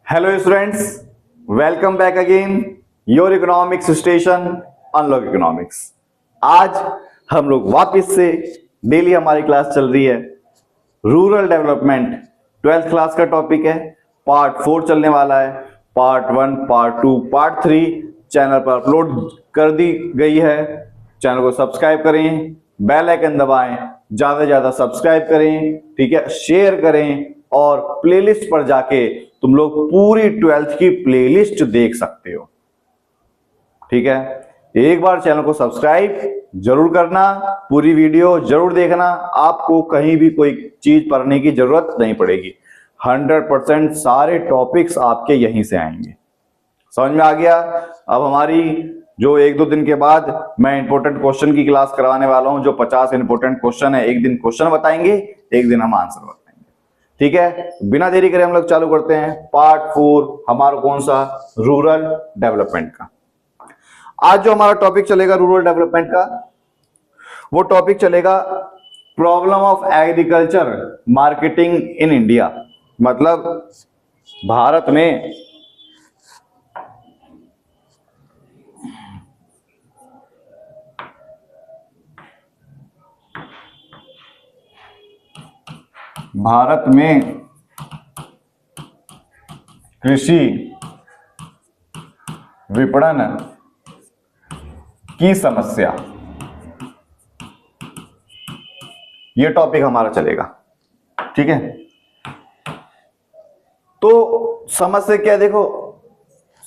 Hello students, welcome back again your economics station unlock economics. आज हम लोग वापस से डेली हमारी क्लास चल रही है। रूरल डेवलपमेंट 12th क्लास का टॉपिक है। पार्ट 4 चलने वाला है। पार्ट 1, पार्ट 2, पार्ट 3 चैनल पर अपलोड कर दी गई है। चैनल को सब्सक्राइब करें, बेल आइकन दबाएं, ज्यादा से ज्यादा सब्सक्राइब करें, ठीक है, शेयर करें और प्लेलिस्ट पर जाके तुम लोग पूरी 12th की प्लेलिस्ट देख सकते हो। ठीक है, एक बार चैनल को सब्सक्राइब जरूर करना, पूरी वीडियो जरूर देखना, आपको कहीं भी कोई चीज पढ़ने की जरूरत नहीं पड़ेगी। 100% सारे टॉपिक्स आपके यहीं से आएंगे। समझ में आ गया? अब हमारी जो 1-2 दिन के बाद मैं इंपॉर्टेंट क्वेश्चन की क्लास करवाने वाला हूं, जो 50 इंपॉर्टेंट क्वेश्चन है। एक दिन क्वेश्चन बताएंगे, एक दिन हम आंसर बताएंगे। ठीक है, बिना देरी करे हम लोग चालू करते हैं पार्ट 4 हमारा कौन सा, रूरल डेवलपमेंट का। आज जो हमारा टॉपिक चलेगा रूरल डेवलपमेंट का, वो टॉपिक चलेगा problem of agriculture marketing in India. मतलब भारत में कृषि विपणन की समस्या, ये टॉपिक हमारा चलेगा। ठीक है, तो समस्या क्या है? देखो,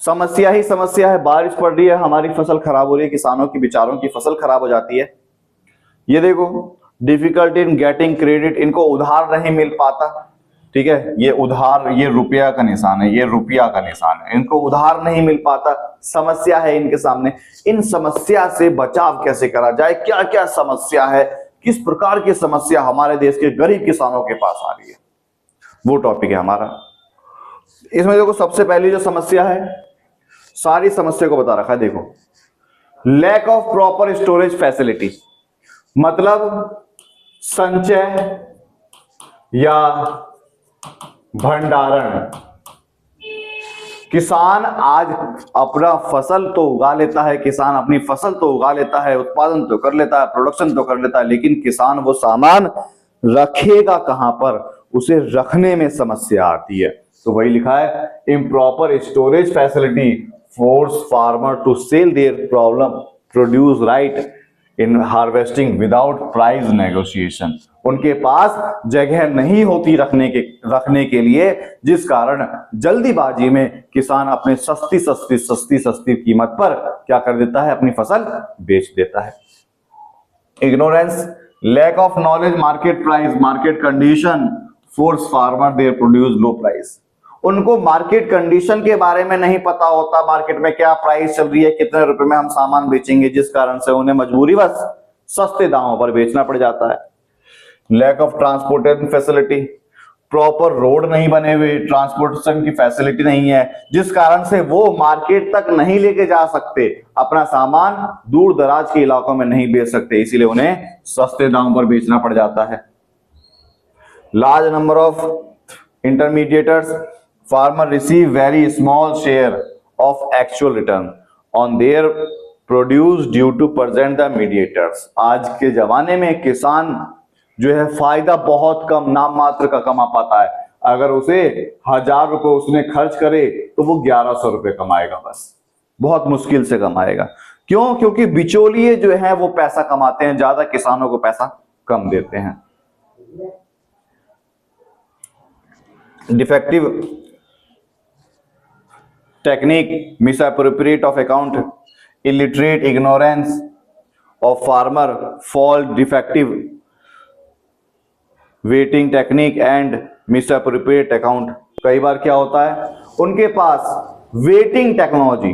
समस्या ही समस्या है। बारिश पड़ रही है, हमारी फसल खराब हो रही है, किसानों की बेचारों की फसल खराब हो जाती है। ये देखो, डिफिकल्टी इन गेटिंग क्रेडिट, इनको उधार नहीं मिल पाता। ठीक है, ये उधार, ये रुपया का निशान है, ये रुपया का निशान है, इनको उधार नहीं मिल पाता। समस्या है इनके सामने। इन समस्या से बचाव कैसे करा जाए, क्या क्या समस्या है, किस प्रकार की समस्या हमारे देश के गरीब किसानों के पास आ रही है, वो टॉपिक है हमारा। इसमें देखो, सबसे पहली जो समस्या है, सारी समस्या को बता रखा है। देखो, lack of proper storage facility, मतलब संचय या भंडारण। किसान आज अपना फसल तो उगा लेता है, किसान अपनी फसल तो उगा लेता है, उत्पादन तो कर लेता है, प्रोडक्शन तो कर लेता है, लेकिन किसान वो सामान रखेगा कहां पर, उसे रखने में समस्या आती है। तो वही लिखा है, improper storage facility force farmer to sell their problem produce right in harvesting without price negotiation. उनके पास जगह नहीं होती रखने के लिए, जिस कारण जल्दीबाजी में किसान अपने सस्ती कीमत पर क्या कर देता है, अपनी फसल बेच देता है। Ignorance, lack of knowledge market price market condition force farmer their produce low price. उनको मार्केट कंडीशन के बारे में नहीं पता होता, मार्केट में क्या प्राइस चल रही है, कितने रुपए में हम सामान बेचेंगे, जिस कारण से उन्हें मजबूरी बस सस्ते दामों पर बेचना पड़ जाता है। Lack of transportation facility, proper road नहीं बने हुए, ट्रांसपोर्टेशन की फैसिलिटी नहीं है, जिस कारण से वो मार्केट तक नहीं लेके जा सकते, अपना सामान दूर दराज के इलाकों में नहीं बेच सकते, इसीलिए उन्हें सस्ते दाम पर बेचना पड़ जाता है। Large number of intermediators, farmer receive very small share of actual return on their produce due to present the mediators. आज के जमाने में किसान जो है फायदा बहुत कम, नाम मात्र का कमा पाता है। अगर उसे 1000 रुपए उसने खर्च करे तो वो 1100 रुपए कमाएगा, बस बहुत मुश्किल से कमाएगा। क्यों? क्योंकि बिचौलिए जो है वो पैसा कमाते हैं ज्यादा, किसानों को पैसा कम देते हैं। Defective technique, misappropriate of account, illiterate, ignorance of farmer, fault, defective weighting technique and misappropriate account. कई बार क्या होता है, उनके पास वेटिंग टेक्नोलॉजी,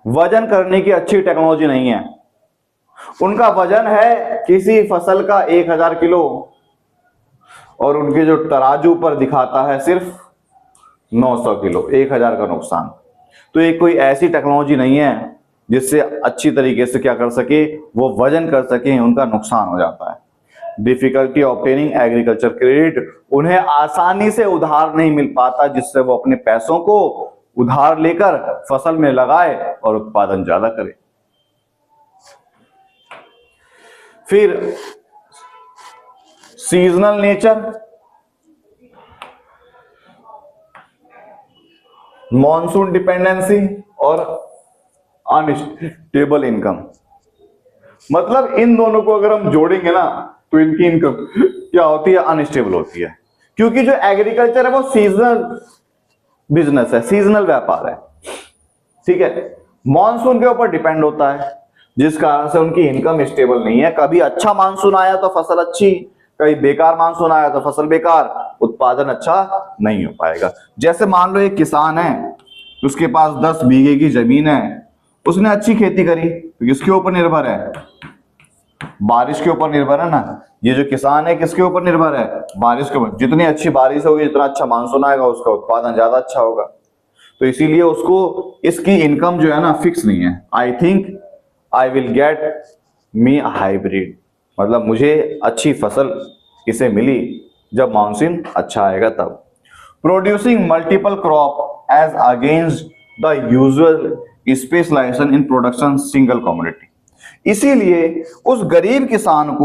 वजन करने की अच्छी टेक्नोलॉजी नहीं है। उनका वजन है किसी फसल का 1000 किलो और उनके जो तराजू पर दिखाता है सिर्फ 900 किलो, 1000 का नुकसान। तो ये कोई ऐसी टेक्नोलॉजी नहीं है जिससे अच्छी तरीके से क्या कर सके, वो वजन कर सके, उनका नुकसान हो जाता है। डिफिकल्टी ऑब्टेनिंग एग्रीकल्चर क्रेडिट, उन्हें आसानी से उधार नहीं मिल पाता जिससे वो अपने पैसों को उधार लेकर फसल में लगाए और उत्पादन ज्यादा करे। फिर सीजनल नेचर, मॉनसून डिपेंडेंसी और अनस्टेबल इनकम। मतलब इन दोनों को अगर हम जोड़ेंगे ना तो इनकी इनकम क्या होती है, अनस्टेबल होती है। क्योंकि जो एग्रीकल्चर है वो सीजनल बिजनेस है, सीजनल व्यापार है, ठीक है, मॉनसून के ऊपर डिपेंड होता है, जिस कारण से उनकी इनकम स्टेबल नहीं है। कभी अच्छा मानसून आया तो फसल अच्छी, कभी बेकार मानसून आया तो फसल बेकार, उत्पादन अच्छा नहीं हो पाएगा। जैसे मान लो एक किसान है, उसके पास 10 बीघे की जमीन है, उसने अच्छी खेती करी तो किसके ऊपर निर्भर है, बारिश के ऊपर निर्भर है ना। ये जो किसान है किसके ऊपर निर्भर है, बारिश के ऊपर। जितनी अच्छी बारिश होगी, जितना अच्छा मानसून आएगा, उसका उत्पादन ज्यादा अच्छा होगा। तो इसीलिए उसको इसकी इनकम जो है ना फिक्स नहीं है। I think I will get me hybrid, मतलब मुझे अच्छी फसल इसे मिली जब मानसून अच्छा आएगा तब। Producing multiple crop as against the usual specialisation in production single commodity. इसीलिए उस गरीब किसान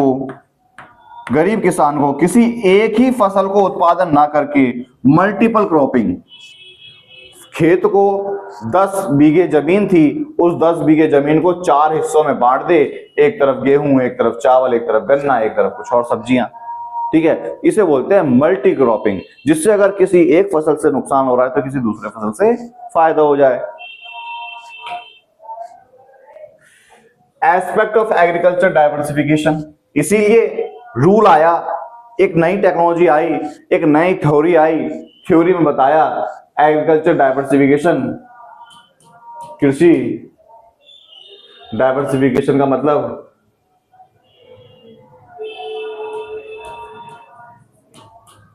को किसी एक ही फसल को उत्पादन ना करके मल्टीपल क्रॉपिंग, खेत को 10 बीघे जमीन थी, उस 10 बीघे जमीन को 4 हिस्सों में बांट दे, एक तरफ गेहूं, एक तरफ चावल, एक तरफ गन्ना, एक तरफ कुछ और सब्जियां, ठीक है, इसे बोलते हैं मल्टी क्रॉपिंग। जिससे अगर किसी एक फसल से नुकसान हो रहा है तो किसी दूसरे फसल से फायदा हो जाए। एस्पेक्ट ऑफ एग्रीकल्चर डाइवर्सिफिकेशन, इसीलिए रूल आया, एक नई टेक्नोलॉजी आई, एक नई थ्योरी आई, थ्योरी में बताया एग्रीकल्चर डाइवर्सिफिकेशन, कृषि डाइवर्सिफिकेशन का मतलब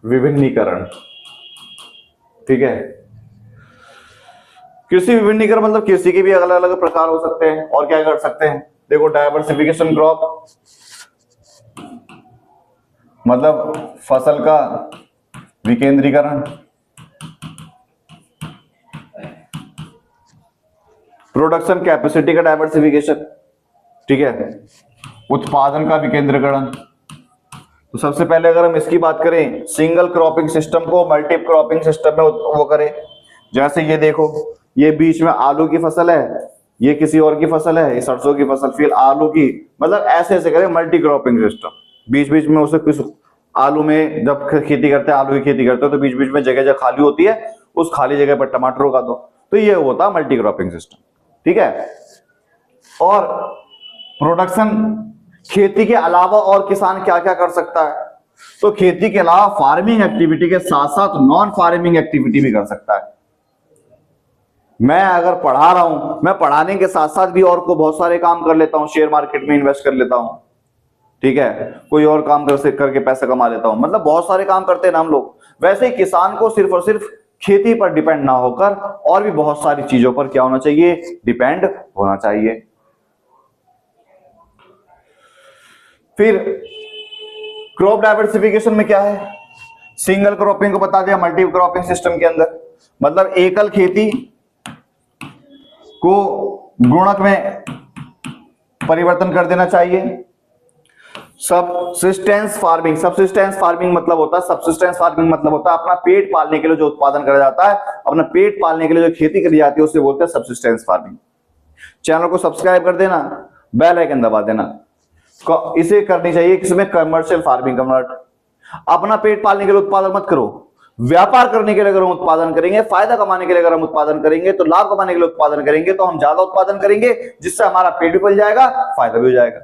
विभिन्नीकरण, ठीक है। कृषि विभिन्नीकरण मतलब कृषि के भी अलग अलग प्रकार हो सकते हैं। और क्या कर सकते हैं, देखो डाइवर्सिफिकेशन क्रॉप मतलब फसल का विकेंद्रीकरण, प्रोडक्शन कैपेसिटी का डाइवर्सिफिकेशन, ठीक है, उत्पादन का विकेंद्रीकरण। तो सबसे पहले अगर हम इसकी बात करें, सिंगल क्रॉपिंग सिस्टम को मल्टी क्रॉपिंग सिस्टम में वो करें। जैसे ये देखो, ये बीच में आलू की फसल है, ये किसी और की फसल है, ये सरसों की फसल, फिर आलू की, मतलब ऐसे ऐसे करें मल्टी क्रॉपिंग सिस्टम। बीच बीच में उसे कुछ आलू में जब खेती करते हैं, आलू की खेती करते हैं, तो बीच बीच में जगह जगह खाली होती है, उस खाली जगह पर टमाटर उगा दो। तो ये होता है मल्टी क्रॉपिंग सिस्टम, ठीक है। और प्रोडक्शन, खेती के अलावा और किसान क्या क्या कर सकता है, तो खेती के अलावा फार्मिंग एक्टिविटी के साथ साथ नॉन फार्मिंग एक्टिविटी भी कर सकता है। मैं अगर पढ़ा रहा हूं, मैं पढ़ाने के साथ साथ भी और को बहुत सारे काम कर लेता हूं, शेयर मार्केट में इन्वेस्ट कर लेता हूं, ठीक है, कोई और काम करके पैसा कमा लेता हूं, मतलब बहुत सारे काम करते हैं ना हम लोग। वैसे ही किसान को सिर्फ और सिर्फ खेती पर डिपेंड ना होकर और भी बहुत सारी चीजों पर क्या होना चाहिए, डिपेंड होना चाहिए। फिर क्रॉप डाइवर्सिफिकेशन में क्या है, सिंगल क्रॉपिंग को बता दिया मल्टी क्रॉपिंग सिस्टम के अंदर, मतलब एकल खेती को गुणक में परिवर्तन कर देना चाहिए। सबसिस्टेंस फार्मिंग मतलब होता है अपना पेट पालने के लिए जो उत्पादन करा जाता है, अपना पेट पालने के लिए जो खेती करी जाती है, उसे बोलते हैं सबसिस्टेंस फार्मिंग। चैनल को सब्सक्राइब कर देना, बेल आइकन दबा देना। इसे करनी चाहिए किसमें, कमर्शियल फार्मिंग कन्वर्ट। अपना पेट पालने के लिए उत्पादन मत करो, व्यापार करने के लिए अगर हम उत्पादन करेंगे, फायदा कमाने के लिए अगर हम उत्पादन करेंगे, तो लाभ कमाने के लिए उत्पादन करेंगे, तो हम ज्यादा उत्पादन करेंगे, जिससे हमारा पेट भी पल जाएगा, फायदा भी हो जाएगा।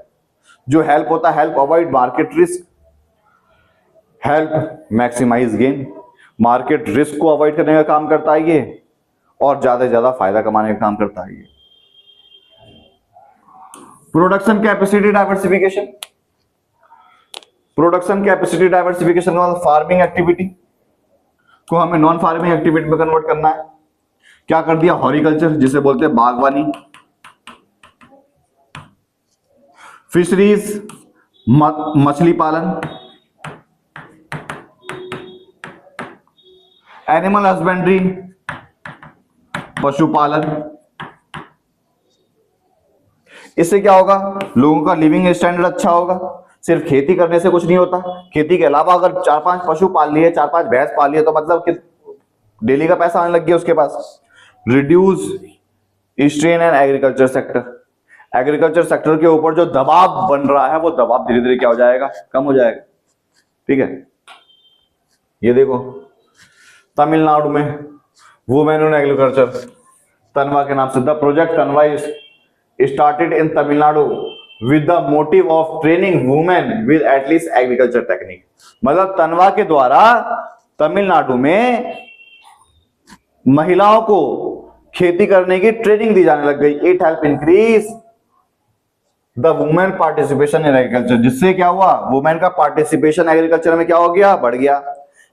जो हेल्प होता है, help avoid market risk, help maximise gain, market risk को अवॉइड करने का काम करता है ये, और ज्यादा से ज्यादा फायदा कमाने का काम करता है ये। प्रोडक्शन कैपेसिटी डाइवर्सिफिकेशन, का मतलब फार्मिंग एक्टिविटी को हमें नॉन फार्मिंग एक्टिविटी में कन्वर्ट करना है। क्या कर दिया, हॉरिकल्चर जिसे बोलते हैं बागवानी, फिशरीज मछली पालन, एनिमल हस्बेंड्री, पशुपालन। इससे क्या होगा, लोगों का लिविंग स्टैंडर्ड अच्छा होगा। सिर्फ खेती करने से कुछ नहीं होता, खेती के अलावा अगर 4-5 पशु पाल लिए, 4-5 भैंस पाल लिए, तो मतलब कि डेली का पैसा आने लग गया उसके पास। Reduce strain and agriculture sector, agriculture sector के ऊपर जो दबाव बन रहा है वो दबाव धीरे धीरे क्या हो जाएगा, कम हो जाएगा। ठीक है, ये देखो तमिलनाडु में वुमेन इन एग्रीकल्चर, तनवा के नाम से, द प्रोजेक्ट तनवा is started in Tamil Nadu with the motive of training women with at least agriculture technique. मतलब तनवा के द्वारा तमिलनाडु में महिलाओं को खेती करने की ट्रेनिंग दी जाने लग गई। It help increase the women participation in agriculture, जिससे क्या हुआ, वुमेन का पार्टिसिपेशन एग्रीकल्चर में क्या हो गया, बढ़ गया।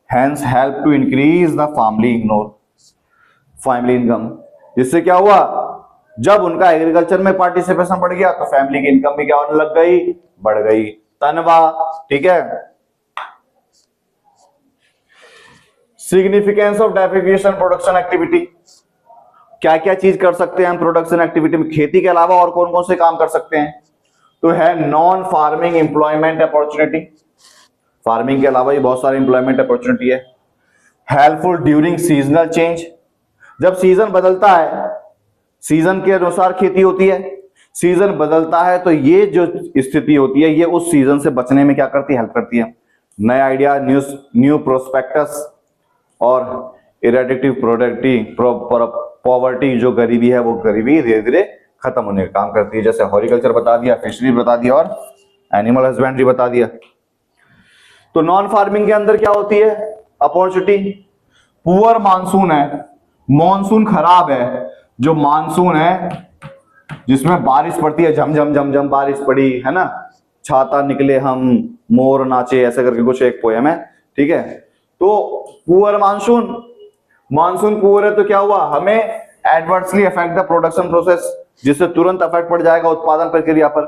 Hence help to increase the family income, जिससे क्या हुआ, जब उनका एग्रीकल्चर में पार्टिसिपेशन बढ़ गया तो फैमिली की इनकम भी क्या होने लग गई, बढ़ गई। तनवा, ठीक है। Significance of diversification production activity, क्या क्या चीज कर सकते हैं हम प्रोडक्शन एक्टिविटी में, खेती के अलावा और कौन कौन से काम कर सकते हैं, तो है non farming employment opportunity, farming के अलावा ये बहुत सारे एम्प्लॉयमेंट अपॉर्चुनिटी है। हेल्पफुल ड्यूरिंग सीजनल चेंज, जब सीजन बदलता है, सीजन के अनुसार खेती होती है, सीजन बदलता है तो ये जो स्थिति होती है ये उस सीजन से बचने में क्या करती है, हेल्प करती है। नए आइडिया, न्यू प्रोस्पेक्टस और इरेडिक्टिव पॉवर्टी, जो गरीबी है वो गरीबी धीरे धीरे खत्म होने का काम करती है। जैसे हॉर्टिकल्चर बता दिया, फिशरी बता दिया और एनिमल हस्बेंड्री बता दिया। तो नॉन फार्मिंग के अंदर क्या होती है अपॉर्चुनिटी, पुअर मानसून है, मॉनसून खराब है, जो मानसून है जिसमें बारिश पड़ती है, झमझम झमझम बारिश पड़ी है ना, छाता निकले हम मोर नाचे, ऐसे करके कुछ एक पोएम है। ठीक है, तो पुअर मानसून पुअर है तो क्या हुआ, हमें adversely affect the production process, जिससे तुरंत अफेक्ट पड़ जाएगा उत्पादन प्रक्रिया पर।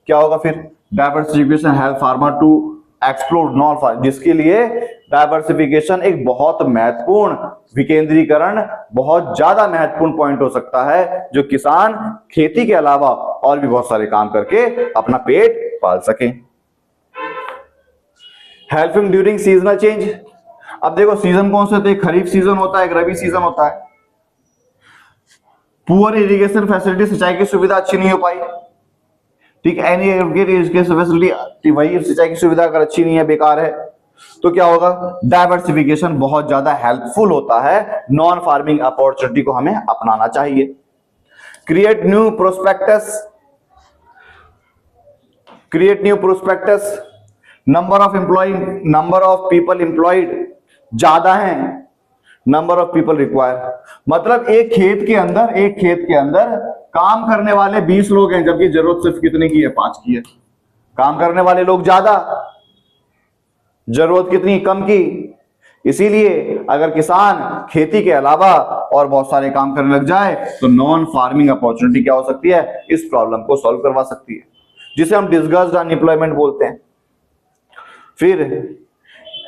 क्या होगा फिर, diversification help farmer to explore non farm, जिसके लिए डाइवर्सिफिकेशन एक बहुत महत्वपूर्ण, विकेंद्रीकरण बहुत ज्यादा महत्वपूर्ण पॉइंट हो सकता है, जो किसान खेती के अलावा और भी बहुत सारे काम करके अपना पेट पाल सके। हेल्पिंग ड्यूरिंग सीजनल चेंज, अब देखो सीजन कौन से होते हैं, खरीफ सीजन होता है, एक रबी सीजन होता है। पुअर इरिगेशन फैसिलिटी, सिंचाई की सुविधा अच्छी नहीं हो पाई, ठीक, एनी इरिगेशन फैसिलिटी, वही सिंचाई की सुविधा अगर अच्छी नहीं है, बेकार है, तो क्या होगा, डाइवर्सिफिकेशन बहुत ज्यादा हेल्पफुल होता है। नॉन फार्मिंग अपॉर्चुनिटी को हमें अपनाना चाहिए। Create new prospectus, number of people employed ज्यादा है, नंबर ऑफ पीपल रिक्वायर, मतलब एक खेत के अंदर काम करने वाले 20 लोग हैं, जबकि जरूरत सिर्फ कितने की है, 5 की है। काम करने वाले लोग ज्यादा, जरूरत कितनी, कम की। इसीलिए अगर किसान खेती के अलावा और बहुत सारे काम करने लग जाए तो नॉन फार्मिंग अपॉर्चुनिटी क्या हो सकती है, इस प्रॉब्लम को सॉल्व करवा सकती है, जिसे हम डिस्गस्ड अनएम्प्लॉयमेंट बोलते हैं। फिर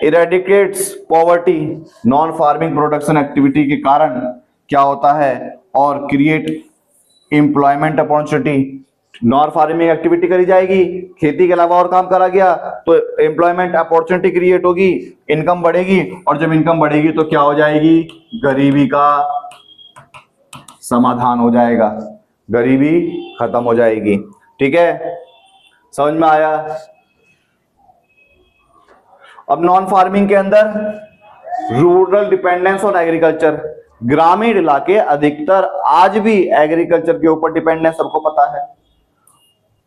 eradicates poverty, non farming production activity के कारण क्या होता है, और create employment opportunity, non farming activity करी जाएगी, खेती के अलावा और काम करा गया तो एम्प्लॉयमेंट अपॉर्चुनिटी क्रिएट होगी, इनकम बढ़ेगी, और जब इनकम बढ़ेगी तो क्या हो जाएगी, गरीबी का समाधान हो जाएगा, गरीबी खत्म हो जाएगी। ठीक है, समझ में आया। अब नॉन फार्मिंग के अंदर रूरल डिपेंडेंस ऑन एग्रीकल्चर, ग्रामीण इलाके अधिकतर आज भी एग्रीकल्चर के ऊपर डिपेंडेंस, सबको पता है।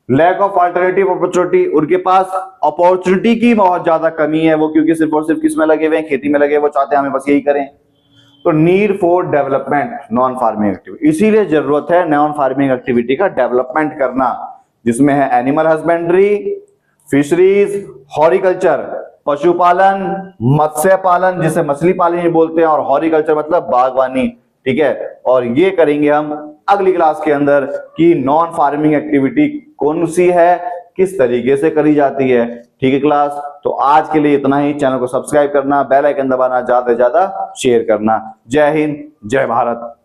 लैक ऑफ अल्टरनेटिव अपॉर्चुनिटी, उनके पास अपॉर्चुनिटी की बहुत ज्यादा कमी है, वो क्योंकि सिर्फ और सिर्फ किस में लगे हुए हैं, खेती में लगे, वो चाहते हैं हमें बस यही करें। तो need for development non farming activity, इसीलिए जरूरत है नॉन फार्मिंग एक्टिविटी का डेवलपमेंट करना, जिसमें है एनिमल हस्बेंड्री, फिशरीज, हॉर्टिकल्चर, पशुपालन, मत्स्य पालन जिसे मछली पालन बोलते हैं, और हॉर्टिकल्चर मतलब बागवानी। ठीक है, और ये करेंगे हम अगली क्लास के अंदर कि नॉन फार्मिंग एक्टिविटी कौन सी है, किस तरीके से करी जाती है। ठीक है क्लास, तो आज के लिए इतना ही। चैनल को सब्सक्राइब करना, बेल आइकन दबाना, ज्यादा से ज्यादा शेयर करना। जय हिंद, जय भारत।